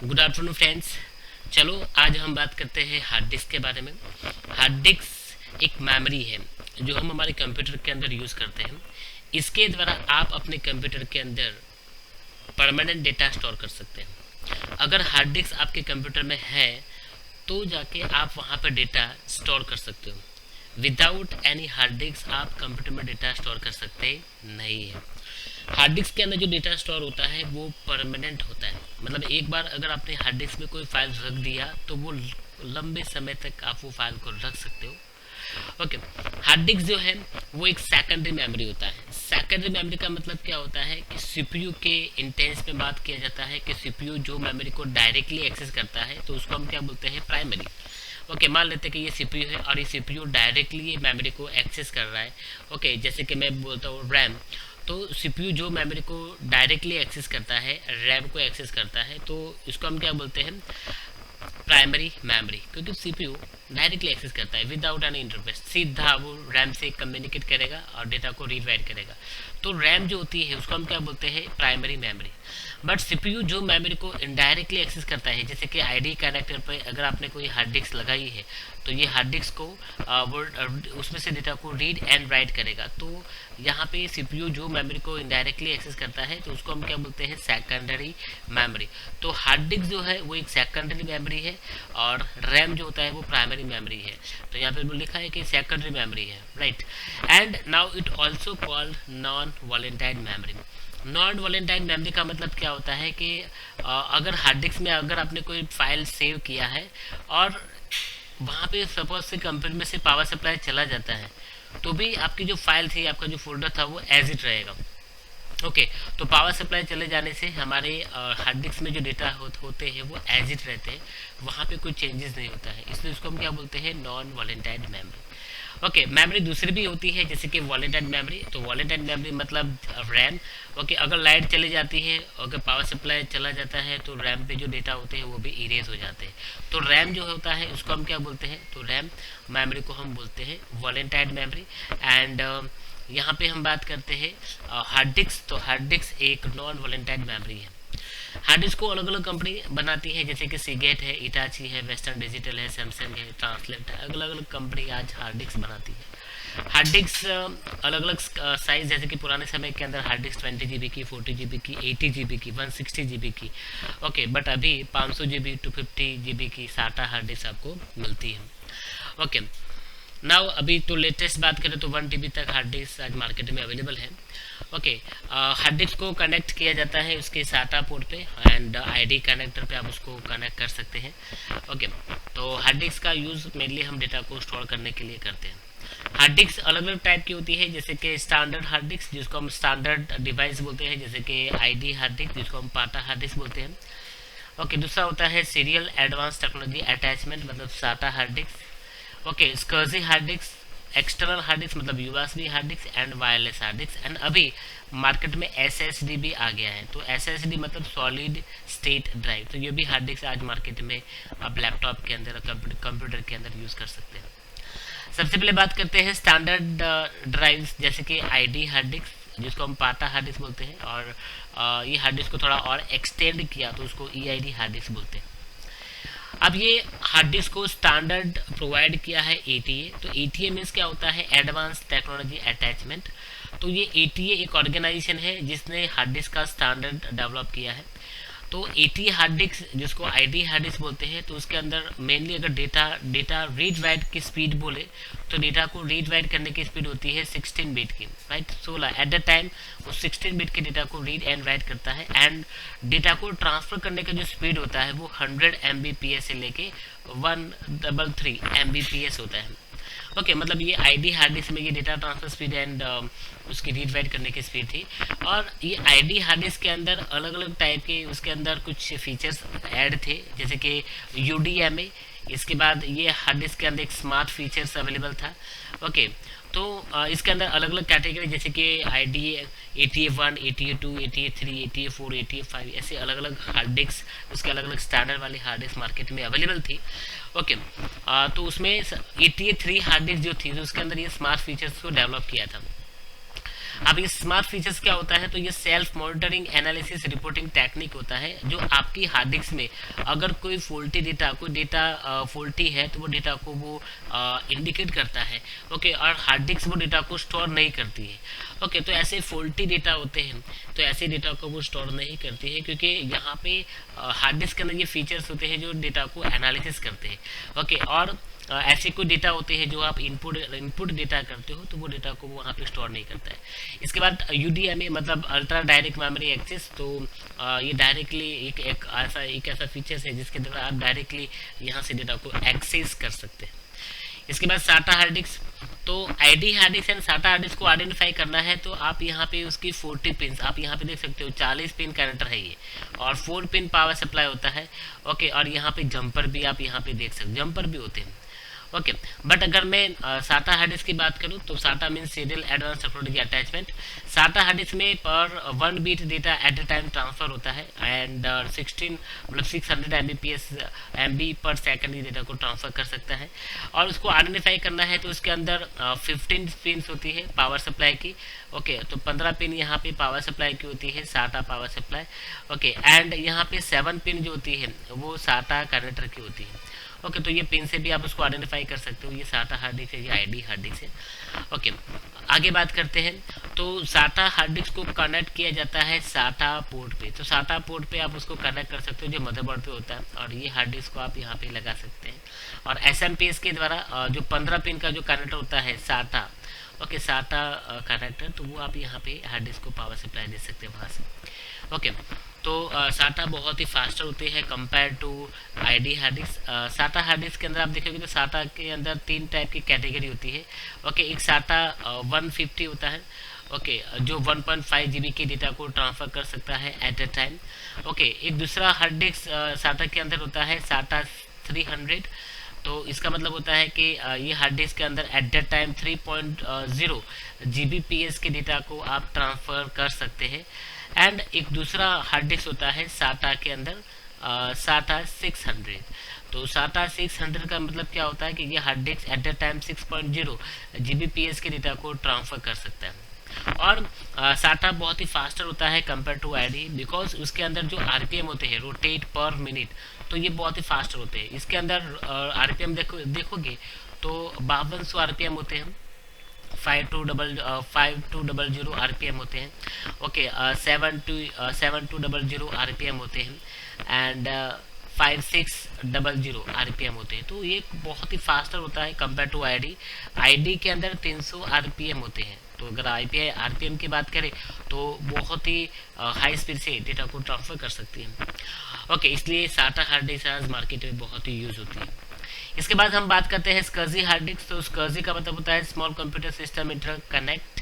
Good afternoon friends. चलो आज हम बात करते हैं हार्ड डिस्क के बारे में। हार्ड डिस्क एक मेमोरी है जो हम हमारे कंप्यूटर के अंदर यूज़ करते हैं। इसके द्वारा आप अपने कंप्यूटर के अंदर परमानेंट डेटा स्टोर कर सकते हैं। अगर हार्ड डिस्क आपके कंप्यूटर में है तो जाके आप वहाँ पर डेटा स्टोर कर सकते हो। विदाउट एनी हार्ड डिस्क आप कंप्यूटर में डेटा स्टोर कर सकते नहीं है। हार्ड डिस्क के अंदर जो डेटा स्टोर होता है वो परमानेंट होता है, मतलब एक बार अगर आपने हार्ड डिस्क में कोई फाइल रख दिया तो वो लंबे समय तक आप वो फाइल को रख सकते हो। ओके। हार्ड डिस्क जो है वो एक सेकेंडरी मेमोरी होता है। सेकेंडरी मेमोरी का मतलब क्या होता है कि सीपीयू के इंटेंस में बात किया जाता है कि सीपीयू जो मेमोरी को डायरेक्टली एक्सेस करता है तो उसको हम क्या बोलते हैं, प्राइमरी। ओके, मान लेते हैं कि ये सीपीयू है और ये सीपीयू डायरेक्टली ये मेमोरी को एक्सेस कर रहा है। ओके, जैसे कि मैं बोलता हूँ रैम, तो सीपीयू जो मेमोरी को डायरेक्टली एक्सेस करता है, रैम को एक्सेस करता है, तो इसको हम क्या बोलते हैं, प्राइमरी मेमोरी। क्योंकि सीपीयू डायरेक्टली एक्सेस करता है विदाउट एनी इंटरफेस, सीधा वो रैम से कम्युनिकेट करेगा और डेटा को रीड राइट करेगा। तो रैम जो होती है उसको हम क्या बोलते हैं, प्राइमरी मेमोरी। बट सीपीयू जो मेमोरी को इनडायरेक्टली एक्सेस करता है, जैसे कि आईडी कनेक्टर पर अगर आपने कोई हार्ड डिस्क लगाई है तो ये हार्ड डिस्क को वो उसमें से डेटा को रीड एंड राइट करेगा। तो यहाँ पे सीपीयू जो मेमोरी को इनडायरेक्टली एक्सेस करता है तो उसको हम क्या बोलते हैं, सेकेंडरी मेमोरी। तो हार्ड डिस्क जो है वो एक सेकेंडरी मेमोरी है और रैम जो होता है वो प्राइमरी मेमोरी है। तो यहाँ पे लिखा है कि सेकेंडरी मेमोरी है, right. And now it also called non volatile memory. Non volatile memory का मतलब क्या होता है कि अगर हार्ड डिस्क में अगर आपने कोई फाइल सेव किया है और वहाँ पे सपोज से कंप्यूटर में से पावर सप्लाई चला जाता है तो भी आपकी जो फाइल थी, आपका जो फोल्डर था वो एज इट रहेगा। ओके, तो पावर सप्लाई चले जाने से हमारे हार्ड डिस्क में जो डेटा होते हैं वो एज इट रहते हैं, वहाँ पे कोई चेंजेस नहीं होता है, इसलिए उसको हम क्या बोलते हैं, non volatile memory. Okay, memory दूसरी भी होती है जैसे कि वॉलेंटाइल मेमोरी। तो वॉलेंटाइल मेमोरी मतलब रैम। ओके, अगर लाइट चली जाती है, अगर पावर सप्लाई चला जाता है तो रैम पे जो डेटा होते हैं वो भी इरेज हो जाते हैं। तो रैम जो होता है उसको हम क्या बोलते हैं, तो रैम मेमोरी को हम बोलते हैं वॉलेंटाइल मेमोरी। एंड यहाँ पे हम बात करते हैं हार्ड डिस्क। तो हार्ड डिस्क एक नॉन वॉलेंटाइल मेमोरी है। हार्ड डिस्क को अलग अलग कंपनी बनाती है, जैसे कि सीगेट है, इटाची है, वेस्टर्न डिजिटल है, सैमसंग है, ट्रांसलेट है, अलग अलग कंपनी आज हार्ड डिस्क बनाती है। हार्ड डिस्क अलग अलग साइज, जैसे कि पुराने समय के अंदर हार्ड डिस्क 20 GB की, 40 GB की, 80 GB की, 160 GB की। ओके, बट अभी 500 GB 250 GB की साटा हार्ड डिस्क आपको मिलती है। ओके, नाउ अभी तो लेटेस्ट बात करें तो 1 TB तक हार्ड डिस्क आज मार्केट में अवेलेबल है। ओके, हार्ड डिस्क को कनेक्ट किया जाता है उसके साटा पोर्ट पे एंड आईडी कनेक्टर पे आप उसको कनेक्ट कर सकते हैं। ओके, तो हार्ड डिस्क का यूज़ मेनली हम डेटा को स्टोर करने के लिए करते हैं। हार्ड डिस्क अलग अलग टाइप की होती है, जैसे कि स्टैंडर्ड हार्ड डिस्क जिसको हम स्टैंडर्ड डिवाइस बोलते हैं, जैसे कि आईडी हार्ड डिस्क जिसको हम पाटा हार्ड डिस्क बोलते हैं। ओके, दूसरा होता है सीरियल एडवांस टेक्नोलॉजी अटैचमेंट मतलब साटा हार्ड डिस्क। ओके, स्कर्जी hard disk, external hard disk मतलब USB hard disk and wireless hard disk. And अभी मार्केट में एसएसडी भी आ गया है, तो एसएसडी मतलब सॉलिड स्टेट ड्राइव। तो ये भी हार्ड डिस्क आज मार्केट में आप लैपटॉप के अंदर, कंप्यूटर के अंदर यूज़ कर सकते हैं। सबसे पहले बात करते हैं स्टैंडर्ड ड्राइव्स, जैसे कि आईडी हार्ड डिस्क जिसको हम पाटा हार्ड डिस्क बोलते हैं, और ये हार्ड डिस्क को थोड़ा और एक्सटेंड किया तो उसको ईआईडी हार्ड डिस्क बोलते हैं। अब ये हार्ड डिस्क को स्टैंडर्ड प्रोवाइड किया है एटीए। तो एटीए मीन्स क्या होता है, एडवांस टेक्नोलॉजी अटैचमेंट। तो ये एटीए एक ऑर्गेनाइजेशन है जिसने हार्ड डिस्क का स्टैंडर्ड डेवलप किया है। तो एटीए हार्ड डिस्क जिसको आईडी हार्ड डिस्क बोलते हैं, तो उसके अंदर मेनली अगर डेटा रीड राइट की स्पीड बोले तो डेटा को रीड राइट करने की स्पीड होती है 16 बिट की, राइट। 16 एट द टाइम वो 16 बिट के डेटा को रीड एंड राइट करता है। एंड डेटा को ट्रांसफर करने का जो स्पीड होता है वो 100 MBPS से लेके 133 MBPS होता है। ओके, मतलब ये आईडी हार्ड डिस्क में ये डेटा ट्रांसफर स्पीड एंड उसकी रीड राइट करने की स्पीड थी। और ये आईडी हार्ड डिस्क के अंदर अलग अलग टाइप के उसके अंदर कुछ फीचर्स ऐड थे, जैसे कि यूडीएमए। इसके बाद ये हार्ड डिस्क के अंदर एक स्मार्ट फीचर्स अवेलेबल था। ओके, तो इसके अंदर अलग अलग कैटेगरी जैसे कि I D ATA1, ATA2, ATA3, ATA4, ATA5 ऐसे अलग अलग हार्ड डिस्क, उसके अलग अलग स्टैंडर्ड वाली हार्ड डिस्क मार्केट में अवेलेबल थी। ओके, तो उसमें ATA3 हार्ड डिस्क जो थी तो उसके अंदर ये स्मार्ट फीचर्स को डेवलप किया था। अब ये स्मार्ट फीचर्स क्या होता है, तो ये self monitoring analysis reporting technique होता है, जो आपकी हार्ड डिस्क में अगर कोई फॉल्टी डेटा, कोई डेटा फॉल्टी है तो वो डेटा को वो इंडिकेट करता है। ओके, और हार्ड डिस्क वो डेटा को स्टोर नहीं करती है। ओके, तो ऐसे फॉल्टी डेटा होते हैं तो ऐसे डेटा को वो स्टोर नहीं करती है, क्योंकि यहाँ पे हार्ड डिस्क के अंदर ये फीचर्स होते हैं जो डेटा को एनालिसिस करते हैं। ओके, और ऐसे कोई डेटा होते हैं जो आप इनपुट डेटा करते हो तो वो डेटा को वहाँ पे स्टोर नहीं करता है। इसके बाद UDMA मतलब अल्ट्रा डायरेक्ट मेमोरी एक्सेस, तो ये डायरेक्टली एक ऐसा फीचर्स है जिसके द्वारा आप डायरेक्टली यहाँ से डेटा को एक्सेस कर सकते हैं। इसके बाद SATA हार्ड डिस्क, तो ID hard disk and SATA hard disc को आइडेंटिफाई करना है तो आप यहाँ पे उसकी 40 पिन आप यहाँ पे देख सकते हो, 40 पिन कनेक्टर है ये, और 4 पिन पावर सप्लाई होता है। ओके, और यहाँ पे जंपर भी आप यहाँ पे देख सकते, जंपर भी होते हैं। ओके, बट अगर मैं SATA हार्ड डिस्क की बात करूँ तो SATA means serial advance topology attachment. SATA hard disk में पर 1 bit data at a time transfer होता है एंड 600 MB पर सेकंड ये डेटा को ट्रांसफर कर सकता है। और उसको आइडेंटिफाई करना है तो उसके अंदर 15 पिन होती है पावर सप्लाई की। ओके, तो 15 पिन यहाँ पे पावर सप्लाई की होती है, SATA power supply. Okay, and यहाँ पे 7 पिन जो होती है वो SATA कनेक्टर की होती है। ओके, तो ये पिन से भी आप उसको आइडेंटिफाई कर सकते हो, ये SATA हार्ड डिस्क है, ये ID हार्ड डिस्क है। ओके, आगे बात करते हैं, तो SATA हार्ड डिस्क को कनेक्ट किया जाता है SATA पोर्ट पे। तो SATA पोर्ट पे आप उसको कनेक्ट कर सकते हो जो मदरबोर्ड पे होता है, और ये हार्ड डिस्क को आप यहाँ पे लगा सकते हैं। और SMPS के द्वारा जो 15 पिन का जो कनेक्टर होता है SATA, ओके, SATA कनेक्टर, तो वो आप यहाँ पे हार्ड डिस्क को पावर सप्लाई दे सकते हैं वहाँ से। ओके, तो SATA बहुत ही फास्टर होते हैं compare to ID hard disk. SATA hard disk के अंदर आप देखेंगे तो SATA के अंदर 3 टाइप की कैटेगरी होती है। ओके, एक SATA 150 होता है, ओके, जो 1.5 GB के डेटा को ट्रांसफर कर सकता है एट अ टाइम। ओके, एक दूसरा हार्ड डिस्क SATA के अंदर होता है SATA 300, तो इसका मतलब होता है कि ये हार्ड डिस्क के अंदर एट द टाइम 3.0 Gbps के डेटा को आप ट्रांसफ़र कर सकते हैं। एंड एक दूसरा हार्ड डिस्क होता है SATA के अंदर SATA 600, तो SATA 600 का मतलब क्या होता है कि ये hard disk at the time 6.0 Gbps के डेटा को ट्रांसफ़र कर सकता है। और SATA बहुत ही फास्टर होता है कंपेयर टू ID, बिकॉज उसके अंदर जो RPM होते हैं, रोटेट पर मिनट, तो ये बहुत ही फास्ट होते हैं। इसके अंदर RPM देखोगे तो 5200 RPM होते हैं, 5200 RPM होते हैं। ओके, 7200 RPM होते हैं एंड 5600 RPM होते हैं। तो ये बहुत ही फास्टर होता है कंपेयर टू ID के अंदर 300 RPM होते हैं। तो अगर RPM की बात करें तो बहुत ही हाई स्पीड से डेटा को ट्रांसफर कर सकती है। ओके, इसलिए SATA हार्ड डिस्क आज मार्केट में बहुत ही यूज होती है। इसके बाद हम बात करते हैं SCSI हार्ड डिस्क। तो SCSI का मतलब होता है स्मॉल कंप्यूटर सिस्टम इंटरकनेक्ट।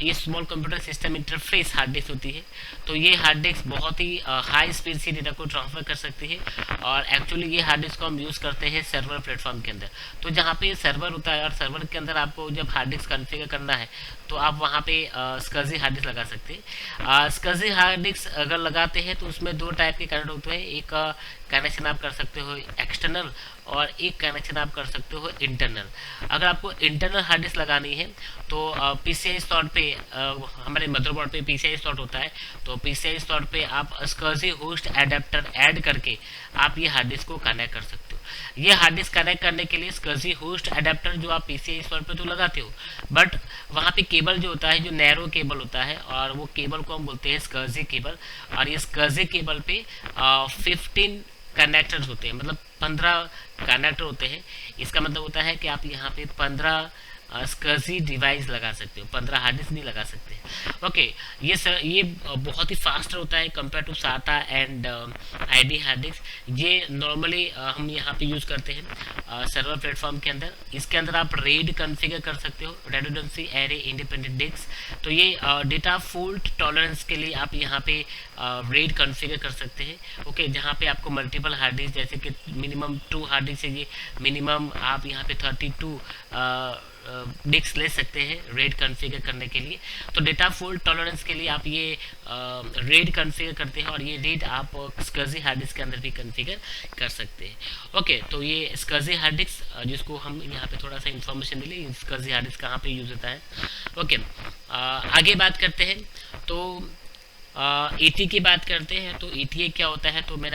ये small computer system interface hard disk होती है। तो ये हार्ड डिस्क बहुत ही हाई स्पीड से डेटा को ट्रांसफर कर सकती है, और एक्चुअली ये हार्ड डिस्क को हम यूज़ करते हैं सर्वर प्लेटफॉर्म के अंदर। तो जहाँ पे सर्वर होता है और सर्वर के अंदर आपको जब हार्ड डिस्क कॉन्फ़िगर करना है तो आप वहाँ पे SCSI हार्ड डिस्क लगा सकते हैं। SCSI हार्ड डिस्क अगर लगाते हैं तो उसमें 2 टाइप के कनेक्ट होते हैं। एक कनेक्शन आप कर सकते हो एक्सटर्नल, और एक कनेक्शन आप कर सकते हो इंटरनल। अगर आपको इंटरनल हार्ड डिस्क लगानी है तो PCI स्लॉट पे हमारे मदरबोर्ड पे PCI स्लॉट होता है, तो PCI स्लॉट पे आप SCSI होस्ट एडेप्टर ऐड करके आप ये हार्ड डिस्क को कनेक्ट कर सकते हो। ये हार्ड डिस्क कनेक्ट करने के लिए SCSI होस्ट एडेप्टर जो आप PCI स्लॉट पे तो लगाते हो, बट वहाँ पे केबल जो होता है, जो नैरो केबल होता है, और वो केबल को हम बोलते हैं SCSI केबल। और ये SCSI केबल पे 15 कनेक्टर्स होते हैं, मतलब 15 कनेक्टर होते हैं। इसका मतलब होता है कि आप यहाँ पे 15 SCSI डिवाइस लगा सकते हो, 15 हार्ड डिस्क नहीं लगा सकते। ओके, ये बहुत ही फास्ट होता है compare to SATA and ID hard disk. ये नॉर्मली हम यहाँ पे यूज़ करते हैं सर्वर प्लेटफॉर्म के अंदर। इसके अंदर आप RAID कॉन्फ़िगर कर सकते हो, रेडंडेंसी एरे इंडिपेंडेंट डिस्क। तो ये डेटा फॉल्ट टॉलरेंस के लिए आप यहाँ पे RAID कॉन्फ़िगर कर सकते हैं। ओके, जहाँ पे आपको मल्टीपल हार्ड डिस्क, जैसे कि मिनिमम 2 हार्ड डिस्क चाहिए, मिनिमम आप यहाँ पे 32 डिस्क ले सकते हैं रेड कॉन्फ़िगर करने के लिए। तो डेटा फॉल्ट टॉलरेंस के लिए आप ये रेड कॉन्फ़िगर करते हैं और ये रेड आप SCSI हार्ड डिस्क के अंदर भी कॉन्फ़िगर कर सकते हैं। ओके, तो ये SCSI हार्ड डिस्क जिसको हम यहाँ पे थोड़ा सा इन्फॉर्मेशन मिले, SCSI हार्ड डिस्क कहाँ पे यूज़ होता है। ओके, आगे बात करते हैं। तो ETA की बात करते हैं। तो ETA क्या होता है, तो मेरा